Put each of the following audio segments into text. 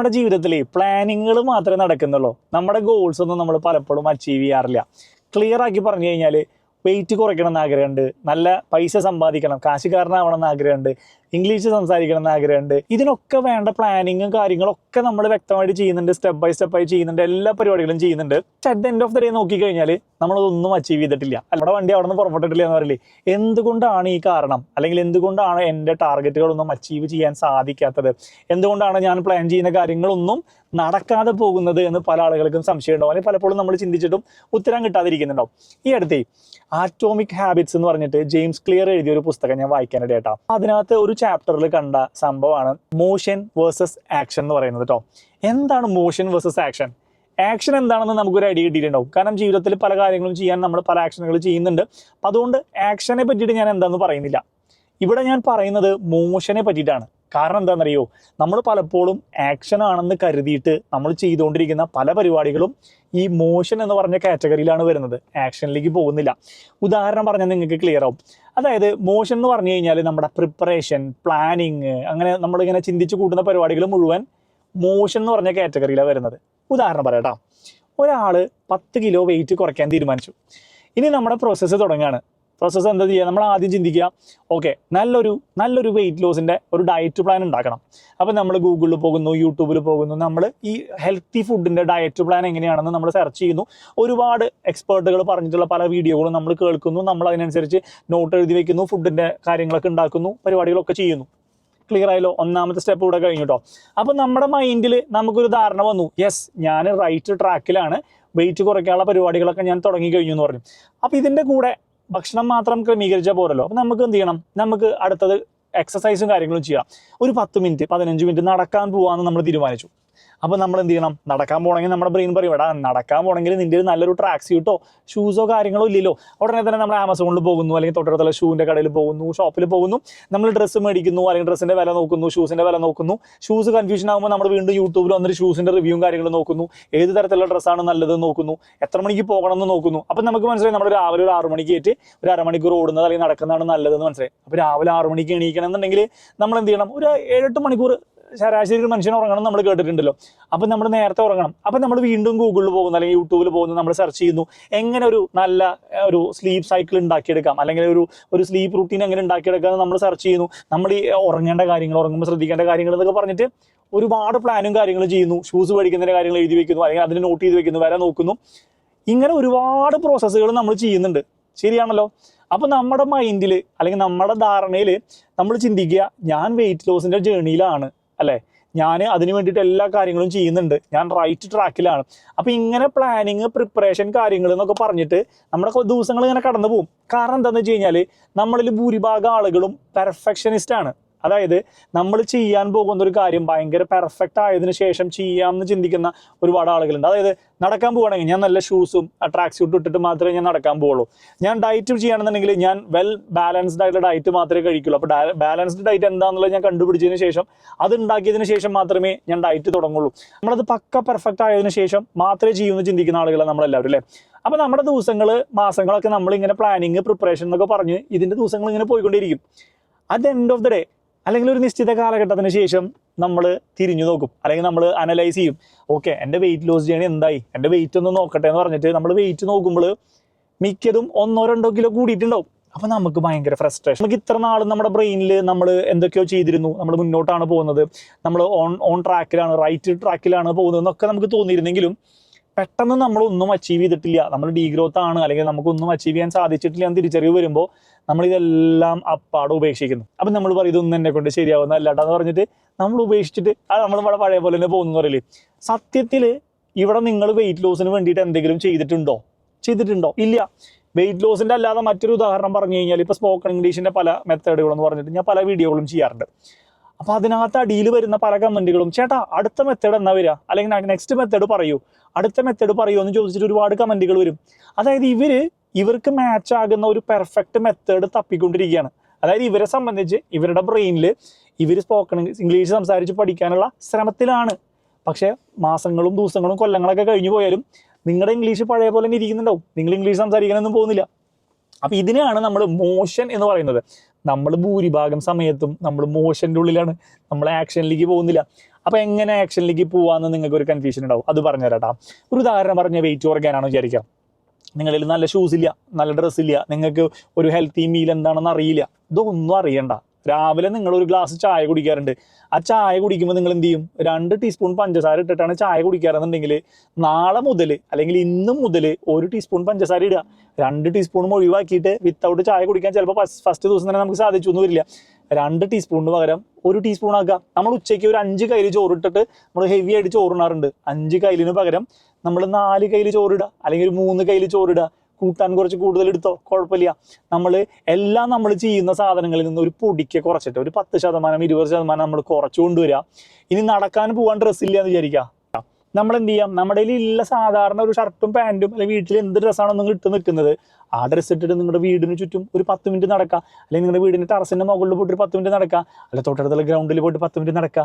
നമ്മുടെ ജീവിതത്തിൽ പ്ലാനിങ്ങുകൾ മാത്രമേ നടക്കുന്നുള്ളൂ. നമ്മുടെ ഗോൾസ് ഒന്നും നമ്മൾ പലപ്പോഴും അച്ചീവ് ചെയ്യാറില്ല. ക്ലിയർ ആക്കി പറഞ്ഞു കഴിഞ്ഞാൽ വെയിറ്റ് കുറയ്ക്കണം എന്ന് ആഗ്രഹമുണ്ട്, നല്ല പൈസ സമ്പാദിക്കണം, കാശുകാരനാവണം എന്ന് ആഗ്രഹമുണ്ട്, ഇംഗ്ലീഷ് സംസാരിക്കണം എന്ന് ആഗ്രഹമുണ്ട്. ഇതിനൊക്കെ വേണ്ട പ്ലാനിങ്ങും കാര്യങ്ങളൊക്കെ നമ്മൾ വ്യക്തമായിട്ട് ചെയ്യുന്നുണ്ട്, സ്റ്റെപ്പ് ബൈ സ്റ്റെപ്പായി ചെയ്യുന്നുണ്ട്, എല്ലാ പരിപാടികളും ചെയ്യുന്നുണ്ട്. At the end of the day നോക്കിക്കഴിഞ്ഞാൽ നമ്മളതൊന്നും അച്ചീവ് ചെയ്തിട്ടില്ല. നമ്മുടെ വണ്ടി അവിടെ നിന്ന് പുറപ്പെട്ടിട്ടില്ല എന്ന് പറയില്ലേ. എന്തുകൊണ്ടാണ് ഈ കാരണം? അല്ലെങ്കിൽ എന്തുകൊണ്ടാണ് എൻ്റെ ടാർഗറ്റുകളൊന്നും അച്ചീവ് ചെയ്യാൻ സാധിക്കാത്തത്? എന്തുകൊണ്ടാണ് ഞാൻ പ്ലാൻ ചെയ്യുന്ന കാര്യങ്ങളൊന്നും നടക്കാതെ പോകുന്നത് എന്ന് പല ആളുകൾക്കും സംശയം ഉണ്ടാവും, അല്ലെങ്കിൽ പലപ്പോഴും നമ്മൾ ചിന്തിച്ചിട്ടും ഉത്തരം കിട്ടാതിരിക്കുന്നുണ്ടാവും. ഈ അടുത്തേ ആറ്റോമിക് ഹാബിറ്റ്സ് എന്ന് പറഞ്ഞിട്ട് ജെയിംസ് ക്ലിയർ എഴുതിയ ഒരു പുസ്തകം ഞാൻ വായിക്കാനിടയാട്ടോ. അതിനകത്ത് ഒരു ചാപ്റ്ററിൽ കണ്ട സംഭവമാണ് മോഷൻ വേഴ്സസ് ആക്ഷൻ എന്ന് പറയുന്നത് കേട്ടോ. എന്താണ് മോഷൻ വേഴ്സസ് ആക്ഷൻ? ആക്ഷൻ എന്താണെന്ന് നമുക്കൊരു ഐഡിയ കിട്ടിയിട്ടുണ്ടാവും. കാരണം ജീവിതത്തിൽ പല കാര്യങ്ങളും ചെയ്യാൻ നമ്മൾ പല ആക്ഷനുകൾ ചെയ്യുന്നുണ്ട്. അപ്പം അതുകൊണ്ട് ആക്ഷനെ പറ്റിയിട്ട് ഞാൻ എന്താണെന്ന് പറയുന്നില്ല. ഇവിടെ ഞാൻ പറയുന്നത് മോഷനെ പറ്റിയിട്ടാണ്. കാരണം എന്താണെന്നറിയോ, നമ്മൾ പലപ്പോഴും ആക്ഷൻ ആണെന്ന് കരുതിയിട്ട് നമ്മൾ ചെയ്തുകൊണ്ടിരിക്കുന്ന പല പരിപാടികളും ഈ മോഷൻ എന്ന് പറഞ്ഞ കാറ്റഗറിയിലാണ് വരുന്നത്, ആക്ഷനിലേക്ക് പോകുന്നില്ല. ഉദാഹരണം പറഞ്ഞാൽ നിങ്ങൾക്ക് ക്ലിയർ ആവും. അതായത് മോഷൻ എന്ന് പറഞ്ഞു കഴിഞ്ഞാൽ നമ്മുടെ പ്രിപ്പറേഷൻ, പ്ലാനിങ്, അങ്ങനെ നമ്മളിങ്ങനെ ചിന്തിച്ച് കൂട്ടുന്ന പരിപാടികൾ മുഴുവൻ മോഷൻ എന്ന് പറഞ്ഞ കാറ്റഗറിയിലാണ് വരുന്നത്. ഉദാഹരണം പറയാം. ഒരാൾ 10 കിലോ വെയിറ്റ് കുറയ്ക്കാൻ തീരുമാനിച്ചു. ഇനി നമ്മുടെ പ്രോസസ്സ് തുടങ്ങുകയാണ്. പ്രോസസ്സ് എന്താ ചെയ്യുക? നമ്മൾ ആദ്യം ചിന്തിക്കുക, ഓക്കെ, നല്ലൊരു വെയിറ്റ് ലോസിൻ്റെ ഒരു ഡയറ്റ് പ്ലാൻ ഉണ്ടാക്കണം. അപ്പം നമ്മൾ ഗൂഗിളിൽ പോകുന്നു, യൂട്യൂബിൽ പോകുന്നു, നമ്മൾ ഈ ഹെൽത്തി ഫുഡിൻ്റെ ഡയറ്റ് പ്ലാൻ എങ്ങനെയാണെന്ന് നമ്മൾ സെർച്ച് ചെയ്യുന്നു. ഒരുപാട് എക്സ്പേർട്ടുകൾ പറഞ്ഞിട്ടുള്ള പല വീഡിയോകളും നമ്മൾ കേൾക്കുന്നു, നമ്മൾ അതിനനുസരിച്ച് നോട്ട് എഴുതി വെക്കുന്നു, ഫുഡിൻ്റെ കാര്യങ്ങളൊക്കെ ഉണ്ടാക്കുന്നു, പരിപാടികളൊക്കെ ചെയ്യുന്നു. ക്ലിയർ ആയല്ലോ? ഒന്നാമത്തെ സ്റ്റെപ്പ് ഇവിടെ കഴിഞ്ഞു കേട്ടോ. അപ്പം നമ്മുടെ മൈൻഡിൽ നമുക്കൊരു ധാരണ വന്നു, യെസ്, ഞാൻ റൈറ്റ് ട്രാക്കിലാണ്, വെയിറ്റ് കുറയ്ക്കാനുള്ള പരിപാടികളൊക്കെ ഞാൻ തുടങ്ങി കഴിഞ്ഞു എന്ന് പറഞ്ഞു. അപ്പം ഇതിൻ്റെ കൂടെ ഭക്ഷണം മാത്രം ക്രമീകരിച്ചാൽ പോരല്ലോ. അപ്പം നമുക്ക് എന്ത് ചെയ്യണം? നമുക്ക് അടുത്തത് എക്സസൈസും കാര്യങ്ങളും ചെയ്യാം. ഒരു 10 മിനിറ്റ് 15 മിനിറ്റ് നടക്കാൻ പോകാമെന്ന് നമ്മൾ തീരുമാനിച്ചു. അപ്പോൾ നമ്മൾ എന്ത് ചെയ്യണം? നടക്കാൻ പോകണമെങ്കിൽ നമ്മുടെ ബ്രെയിൻ പറയും, എടാ നടക്കാൻ പോകണമെങ്കിൽ നിൻ്റെ നല്ലൊരു ട്രാക്ക് സ്യൂട്ടോ ഷൂസോ കാര്യങ്ങളോ ഇല്ലല്ലോ. ഉടനെ തന്നെ നമ്മൾ ആമസോണിൽ പോകുന്നു, അല്ലെങ്കിൽ തൊട്ടടുത്തുള്ള ഷൂവിൻ്റെ കടയിൽ പോകുന്നു, ഷോപ്പിൽ പോകുന്നു, നമ്മൾ ഡ്രസ്സ് മേടിക്കുന്നു, അല്ലെങ്കിൽ ഡ്രസ്സിൻ്റെ വില നോക്കുന്നു, ഷൂസിൻ്റെ വില നോക്കുന്നു. ഷൂസ് കൺഫ്യൂഷൻ ആകുമ്പോൾ നമ്മൾ വീണ്ടും യൂട്യൂബിൽ വന്നിട്ട് ഷൂസിൻ്റെ റിവ്യൂവും കാര്യങ്ങളും നോക്കുന്നു, ഏത് തരത്തിലുള്ള ഡ്രസ്സാണ് നല്ലത് നോക്കുന്നു, എത്ര മണിക്ക് പോകണം എന്ന് നോക്കുന്നു. അപ്പം നമുക്ക് മനസ്സിലായി നമ്മൾ രാവിലെ ഒരു 6 മണിക്ക് ഏറ്റ് ഒരു അരമണിക്കൂർ ഓടുന്നത് അല്ലെങ്കിൽ നടക്കുന്നതാണ് നല്ലതെന്ന് മനസ്സിലായി. അപ്പോൾ രാവിലെ 6 മണിക്ക് എണീക്കണം എന്നുണ്ടെങ്കിൽ നമ്മൾ എന്ത് ചെയ്യണം? ഒരു 7-8 മണിക്കൂർ ശരാശരി ഒരു മനുഷ്യൻ ഉറങ്ങണം നമ്മൾ കേട്ടിട്ടുണ്ടല്ലോ. അപ്പം നമ്മൾ നേരത്തെ ഉറങ്ങണം. അപ്പം നമ്മൾ വീണ്ടും ഗൂഗിളിൽ പോകുന്നു, അല്ലെങ്കിൽ യൂട്യൂബിൽ പോകുന്നു, നമ്മൾ സെർച്ച് ചെയ്യുന്നു എങ്ങനെ ഒരു നല്ല ഒരു സ്ലീപ്പ് സൈക്കിൾ ഉണ്ടാക്കിയെടുക്കാം, അല്ലെങ്കിൽ ഒരു സ്ലീപ്പ് റുട്ടീൻ എങ്ങനെ ഉണ്ടാക്കിയെടുക്കാം എന്ന് നമ്മൾ സെർച്ച് ചെയ്യുന്നു. നമ്മൾ ഈ ഉറങ്ങേണ്ട കാര്യങ്ങൾ, ഉറങ്ങുമ്പോൾ ശ്രദ്ധിക്കേണ്ട കാര്യങ്ങൾ എന്നൊക്കെ പറഞ്ഞിട്ട് ഒരുപാട് പ്ലാനും കാര്യങ്ങളും ചെയ്യുന്നു. ഷൂസ് മേടിക്കുന്നതിൻ്റെ കാര്യങ്ങൾ എഴുതി വെക്കുന്നു, അല്ലെങ്കിൽ അതിന് നോട്ട് ചെയ്ത് വെക്കുന്നു, വില നോക്കുന്നു. ഇങ്ങനെ ഒരുപാട് പ്രോസസ്സുകൾ നമ്മൾ ചെയ്യുന്നുണ്ട്. ശരിയാണല്ലോ? അപ്പം നമ്മുടെ മൈൻഡിൽ അല്ലെങ്കിൽ നമ്മുടെ ധാരണയിൽ നമ്മൾ ചിന്തിക്കുക, ഞാൻ വെയിറ്റ് ലോസിൻ്റെ ജേണിയിലാണ്, അല്ലേ, ഞാൻ അതിന് വേണ്ടിയിട്ട് എല്ലാ കാര്യങ്ങളും ചെയ്യുന്നുണ്ട്, ഞാൻ റൈറ്റ് ട്രാക്കിലാണ്. അപ്പം ഇങ്ങനെ പ്ലാനിങ്, പ്രിപ്പറേഷൻ കാര്യങ്ങൾ എന്നൊക്കെ പറഞ്ഞിട്ട് നമ്മുടെ ദിവസങ്ങൾ ഇങ്ങനെ കടന്നു പോകും. കാരണം എന്താണെന്ന് വെച്ച് കഴിഞ്ഞാൽ നമ്മളിൽ ഭൂരിഭാഗം ആളുകളും പെർഫെക്ഷനിസ്റ്റാണ്. അതായത് നമ്മൾ ചെയ്യാൻ പോകുന്ന ഒരു കാര്യം ഭയങ്കര പെർഫെക്റ്റ് ആയതിനു ശേഷം ചെയ്യാമെന്ന് ചിന്തിക്കുന്ന ഒരുപാട് ആളുകളുണ്ട്. അതായത് നടക്കാൻ പോവുകയാണെങ്കിൽ ഞാൻ നല്ല ഷൂസും ട്രാക്ക് സ്യൂട്ടും ഇട്ടിട്ട് മാത്രമേ ഞാൻ നടക്കാൻ പോകുള്ളൂ. ഞാൻ ഡയറ്റ് ചെയ്യുകയാണെന്നുണ്ടെങ്കിൽ ഞാൻ വെൽ ബാലൻസ്ഡ് ആയിട്ടുള്ള ഡയറ്റ് മാത്രമേ കഴിക്കുള്ളൂ. അപ്പോൾ ബാലൻസ്ഡ് ഡയറ്റ് എന്താണെന്നുള്ളത് ഞാൻ കണ്ടുപിടിച്ചതിന് ശേഷം, അത് ഉണ്ടാക്കിയതിന് ശേഷം മാത്രമേ ഞാൻ ഡയറ്റ് തുടങ്ങുള്ളൂ. നമ്മളത് പക്ക പെർഫെക്റ്റ് ആയതിനു ശേഷം മാത്രമേ ചെയ്യുമെന്ന് ചിന്തിക്കുന്ന ആളുകളാണ് നമ്മളെല്ലാവരും, അല്ലേ? അപ്പോൾ നമ്മുടെ ദിവസങ്ങൾ, മാസങ്ങളൊക്കെ നമ്മളിങ്ങനെ പ്ലാനിങ്, പ്രിപ്പറേഷൻ എന്നൊക്കെ പറഞ്ഞ് ഇതിൻ്റെ ദിവസങ്ങൾ ഇങ്ങനെ പോയിക്കൊണ്ടിരിക്കും. At the end of the day, അല്ലെങ്കിൽ ഒരു നിശ്ചിത കാലഘട്ടത്തിന് ശേഷം നമ്മൾ തിരിഞ്ഞു നോക്കും, അല്ലെങ്കിൽ നമ്മൾ അനലൈസ് ചെയ്യും. ഓക്കെ, എൻ്റെ വെയിറ്റ് ലോസ് ജേണി എന്തായി, എൻ്റെ വെയിറ്റ് ഒന്ന് നോക്കട്ടെ എന്ന് പറഞ്ഞിട്ട് നമ്മൾ വെയിറ്റ് നോക്കുമ്പോൾ മിക്കതും 1-2 കിലോ കൂടിയിട്ടുണ്ടാവും. അപ്പം നമുക്ക് ഭയങ്കര ഫ്രസ്ട്രേഷൻ. നമുക്ക് ഇത്ര നാളും നമ്മുടെ ബ്രെയിനിൽ നമ്മൾ എന്തൊക്കെയോ ചെയ്തിരുന്നു, നമ്മൾ മുന്നോട്ടാണ് പോകുന്നത്, നമ്മൾ ഓൺ ട്രാക്കിലാണ്, റൈറ്റ് ട്രാക്കിലാണ് പോകുന്നത് എന്നൊക്കെ നമുക്ക് തോന്നിയിരുന്നെങ്കിലും പെട്ടെന്ന് നമ്മളൊന്നും അച്ചീവ് ചെയ്തിട്ടില്ല, നമ്മൾ ഡീഗ്രോത്ത് ആണ്, അല്ലെങ്കിൽ നമുക്കൊന്നും അച്ചീവ് ചെയ്യാൻ സാധിച്ചിട്ടില്ല എന്ന് തിരിച്ചറിവ് വരുമ്പോൾ നമ്മളിതെല്ലാം അപ്പാടെ ഉപേക്ഷിക്കുന്നു. അപ്പം നമ്മൾ പറയും, ഇതൊന്നും എന്നെ കൊണ്ട് ശരിയാവുന്ന അല്ലാട്ടാന്ന് പറഞ്ഞിട്ട് നമ്മൾ ഉപേക്ഷിച്ചിട്ട് നമ്മൾ ഇവിടെ പഴയ പോലെ തന്നെ പോകുന്നു പറയില്ലേ. സത്യത്തിൽ ഇവിടെ നിങ്ങൾ വെയിറ്റ് ലോസിന് വേണ്ടിയിട്ട് എന്തെങ്കിലും ചെയ്തിട്ടുണ്ടോ? ഇല്ല. വെയിറ്റ് ലോസിൻ്റെ അല്ലാതെ മറ്റൊരു ഉദാഹരണം പറഞ്ഞു കഴിഞ്ഞാൽ, ഇപ്പോൾ സ്പോക്കൺ ഇംഗ്ലീഷിൻ്റെ പല മെത്തേഡുകളെന്ന് പറഞ്ഞിട്ട് ഞാൻ പല വീഡിയോകളും ചെയ്യാറുണ്ട്. അപ്പോൾ അതിനകത്ത് അടിയിൽ വരുന്ന പല കമൻറ്റുകളും, ചേട്ടാ അടുത്ത മെത്തേഡ് എന്നാ വരിക, അല്ലെങ്കിൽ നെക്സ്റ്റ് മെത്തേഡ് പറയൂ, അടുത്ത മെത്തേഡ് പറയൂ എന്ന് ചോദിച്ചിട്ട് ഒരുപാട് കമൻറ്റുകൾ വരും. അതായത് ഇവർക്ക് മാച്ച് ആകുന്ന ഒരു പെർഫെക്റ്റ് മെത്തേഡ് തപ്പിക്കൊണ്ടിരിക്കുകയാണ്. അതായത് ഇവരെ സംബന്ധിച്ച് ഇവരുടെ ബ്രെയിനിൽ ഇവർ സ്പോക്കൺ ഇംഗ്ലീഷ് സംസാരിച്ച് പഠിക്കാനുള്ള ശ്രമത്തിലാണ്. പക്ഷേ മാസങ്ങളും ദിവസങ്ങളും കൊല്ലങ്ങളൊക്കെ കഴിഞ്ഞു പോയാലും നിങ്ങളുടെ ഇംഗ്ലീഷ് പഴയ പോലെ തന്നെ ഇരിക്കുന്നുണ്ടാവും, നിങ്ങൾ ഇംഗ്ലീഷ് സംസാരിക്കാനൊന്നും പോകുന്നില്ല. അപ്പം ഇതിനെയാണ് നമ്മൾ മോഷൻ എന്ന് പറയുന്നത്. നമ്മൾ ഭൂരിഭാഗം സമയത്തും നമ്മൾ മോഷൻ്റെ ഉള്ളിലാണ്, നമ്മൾ ആക്ഷനിലേക്ക് പോകുന്നില്ല. അപ്പോൾ എങ്ങനെ ആക്ഷനിലേക്ക് പോകാമെന്ന് നിങ്ങൾക്ക് ഒരു കൺഫ്യൂഷൻ ഉണ്ടാവും. അത് പറഞ്ഞുതരാം. ഒരു ഉദാഹരണം പറഞ്ഞ വെയിറ്റ് കുറയ്ക്കാനാണോ വിചാരിക്കാം. നിങ്ങളിൽ നല്ല ഷൂസ് ഇല്ല, നല്ല ഡ്രസ്സ് ഇല്ല, നിങ്ങൾക്ക് ഒരു ഹെൽത്തി മീൽ എന്താണെന്ന് അറിയില്ല, ഇതൊന്നും അറിയണ്ട. രാവിലെ നിങ്ങൾ ഒരു ഗ്ലാസ് ചായ കുടിക്കാറുണ്ട്. ആ ചായ കുടിക്കുമ്പോൾ നിങ്ങൾ എന്ത് ചെയ്യും? 2 ടീസ്പൂൺ പഞ്ചസാര ഇട്ടിട്ടാണ് ചായ കുടിക്കാറെന്നുണ്ടെങ്കിൽ നാളെ മുതൽ അല്ലെങ്കിൽ ഇന്ന് മുതൽ 1 ടീസ്പൂൺ പഞ്ചസാര ഇടുക. 2 ടീസ്പൂണും ഒഴിവാക്കിയിട്ട് വിത്തൗട്ട് ചായ കുടിക്കാൻ ചിലപ്പോൾ ഫസ്റ്റ് ദിവസം തന്നെ നമുക്ക് സാധിച്ചു എന്ന് വരില്ല. 2 ടീസ്പൂണിന് പകരം 1 ടീസ്പൂൺ ആക്കുക. നമ്മൾ ഉച്ചയ്ക്ക് ഒരു 5 കയ്യിൽ ചോറിട്ടിട്ട് നമ്മൾ ഹെവി ആയിട്ട് ചോറിനാറുണ്ട്. 5 കയ്യിലിന് പകരം നമ്മൾ 4 കയ്യിൽ ചോറിടുക, അല്ലെങ്കിൽ ഒരു 3 കയ്യിൽ ചോറിടുക. കൂട്ടാൻ കുറച്ച് കൂടുതൽ എടുത്തോ, കുഴപ്പമില്ല. നമ്മൾ ചെയ്യുന്ന സാധനങ്ങളിൽ നിന്ന് ഒരു പൊടിക്ക് കുറച്ചിട്ട് ഒരു 10%, 20% നമ്മൾ കുറച്ചു കൊണ്ടുവരിക. ഇനി നടക്കാൻ പോകാൻ ഡ്രസ്സില്ല എന്ന് വിചാരിക്കുക. നമ്മൾ എന്ത് ചെയ്യാം? നമ്മുടെ കയ്യിലുള്ള സാധാരണ ഒരു ഷർട്ടും പാൻറ്റും അല്ലെങ്കിൽ വീട്ടിൽ എന്ത് ഡ്രസ്സാണോ നിങ്ങൾ ഇട്ട് നിൽക്കുന്നത്, ആ ഡ്രസ്സ് ഇട്ടിട്ട് നിങ്ങളുടെ വീടിന് ചുറ്റും ഒരു 10 മിനിറ്റ് നടക്കുക. അല്ലെങ്കിൽ നിങ്ങളുടെ വീടിൻ്റെ ടെറസിൻ്റെ മുകളിൽ പോയിട്ട് ഒരു 10 മിനിറ്റ് നടക്കുക, അല്ലെങ്കിൽ തൊട്ടടുത്തുള്ള ഗ്രൗണ്ടിൽ പോയിട്ട് 10 മിനിറ്റ് നടക്കുക.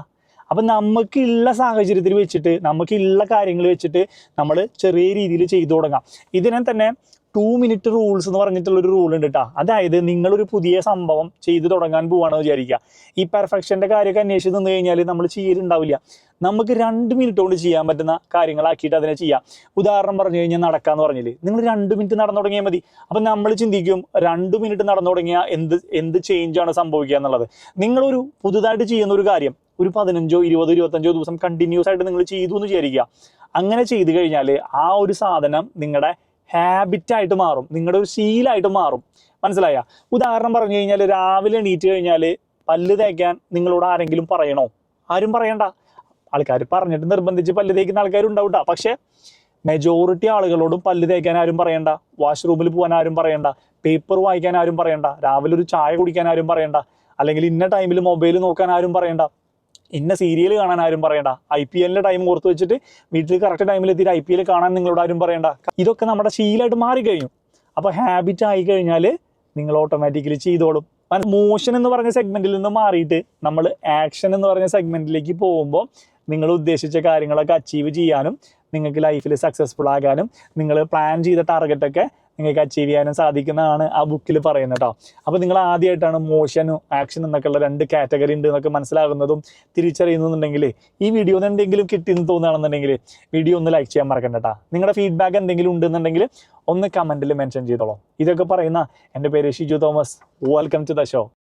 അപ്പം നമുക്കുള്ള സാഹചര്യത്തിൽ വെച്ചിട്ട്, നമുക്കുള്ള കാര്യങ്ങൾ വെച്ചിട്ട് നമ്മൾ ചെറിയ രീതിയിൽ ചെയ്തു തുടങ്ങാം. ഇതിനെ തന്നെ 2 മിനിറ്റ് റൂൾസ് എന്ന് പറഞ്ഞിട്ടുള്ളൊരു റൂൾ ഉണ്ട് കേട്ടോ. അതായത് നിങ്ങളൊരു പുതിയ സംഭവം ചെയ്തു തുടങ്ങാൻ പോവാണെന്ന് വിചാരിക്കുക. ഈ പെർഫെക്ഷൻ്റെ കാര്യമൊക്കെ അന്വേഷിച്ച് നിന്ന് കഴിഞ്ഞാൽ നമ്മൾ ചെയ്യലുണ്ടാവില്ല. നമുക്ക് 2 മിനിറ്റ് കൊണ്ട് ചെയ്യാൻ പറ്റുന്ന കാര്യങ്ങളാക്കിയിട്ട് അതിനെ ചെയ്യാം. ഉദാഹരണം പറഞ്ഞു കഴിഞ്ഞാൽ നടക്കാന്ന് പറഞ്ഞില്ലേ, നിങ്ങൾ 2 മിനിറ്റ് നടന്നു തുടങ്ങിയാൽ മതി. അപ്പം നമ്മൾ ചിന്തിക്കും 2 മിനിറ്റ് നടന്നു തുടങ്ങിയാൽ എന്ത് ചേഞ്ചാണ് സംഭവിക്കുക എന്നുള്ളത്. നിങ്ങളൊരു പുതുതായിട്ട് ചെയ്യുന്ന ഒരു കാര്യം ഒരു 15, 20, 25 ദിവസം കണ്ടിന്യൂസ് ആയിട്ട് നിങ്ങൾ ചെയ്തു എന്ന് വിചാരിക്കുക. അങ്ങനെ ചെയ്തു കഴിഞ്ഞാൽ ആ ഒരു സാധനം നിങ്ങളുടെ ഹാബിറ്റായിട്ട് മാറും, നിങ്ങളുടെ ഒരു ശീലമായിട്ട് മാറും. മനസ്സിലായ? ഉദാഹരണം പറഞ്ഞു കഴിഞ്ഞാൽ രാവിലെ എണീറ്റ് കഴിഞ്ഞാൽ പല്ല് തേക്കാൻ നിങ്ങളോട് ആരെങ്കിലും പറയണോ? ആരും പറയണ്ട. ആൾക്കാർ പറഞ്ഞിട്ട് നിർബന്ധിച്ച് പല്ല് തേക്കുന്ന ആൾക്കാരുണ്ടാവും കേട്ടോ. പക്ഷേ മെജോറിറ്റി ആളുകളോടും പല്ല് തേക്കാൻ ആരും പറയണ്ട, വാഷ്റൂമിൽ പോകാൻ ആരും പറയണ്ട, പേപ്പർ വായിക്കാൻ ആരും പറയണ്ട, രാവിലെ ഒരു ചായ കുടിക്കാൻ ആരും പറയണ്ട, അല്ലെങ്കിൽ ഇന്ന ടൈമിൽ മൊബൈൽ നോക്കാൻ ആരും പറയണ്ട, ഇന്ന സീരിയൽ കാണാൻ ആരും പറയണ്ട, IPL ടൈം ഓർത്ത് വെച്ചിട്ട് വീട്ടിൽ കറക്റ്റ് ടൈമിൽ എത്തിയിട്ട് IPL കാണാൻ നിങ്ങളോട് ആരും പറയണ്ട. ഇതൊക്കെ നമ്മുടെ ശീലമായിട്ട് മാറിക്കഴിഞ്ഞു. അപ്പോൾ ഹാബിറ്റ് ആയി കഴിഞ്ഞാൽ നിങ്ങൾ ഓട്ടോമാറ്റിക്കലി ചെയ്തോളും. മോഷൻ എന്ന് പറഞ്ഞ സെഗ്മെന്റിൽ നിന്ന് മാറിയിട്ട് നമ്മൾ ആക്ഷൻ എന്ന് പറഞ്ഞ സെഗ്മെന്റിലേക്ക് പോകുമ്പോൾ നിങ്ങൾ ഉദ്ദേശിച്ച കാര്യങ്ങളൊക്കെ അച്ചീവ് ചെയ്യാനും നിങ്ങൾക്ക് ലൈഫിൽ സക്സസ്ഫുൾ ആകാനും നിങ്ങൾ പ്ലാൻ ചെയ്ത ടാർഗറ്റൊക്കെ നിങ്ങൾക്ക് അച്ചീവ് ചെയ്യാനും സാധിക്കുന്നതാണ് ആ ബുക്കിൽ പറയുന്നത് കേട്ടോ. അപ്പോൾ നിങ്ങൾ ആദ്യമായിട്ടാണ് മോഷനും ആക്ഷൻ എന്നൊക്കെയുള്ള 2 കാറ്റഗറി ഉണ്ട് എന്നൊക്കെ മനസ്സിലാകുന്നതും തിരിച്ചറിയുന്നുണ്ടെങ്കിൽ, ഈ വീഡിയോ എന്തെങ്കിലും കിട്ടിയെന്ന് തോന്നുകയാണെന്നുണ്ടെങ്കിൽ വീഡിയോ ഒന്ന് ലൈക്ക് ചെയ്യാൻ മറക്കണ്ട കേട്ടോ. നിങ്ങളുടെ ഫീഡ്ബാക്ക് എന്തെങ്കിലും ഉണ്ടെന്നുണ്ടെങ്കിൽ ഒന്ന് കമൻറ്റിൽ മെൻഷൻ ചെയ്തോളൂ. ഇതൊക്കെ പറയുന്ന എൻ്റെ പേര് Shiju Thomas. Welcome to the show.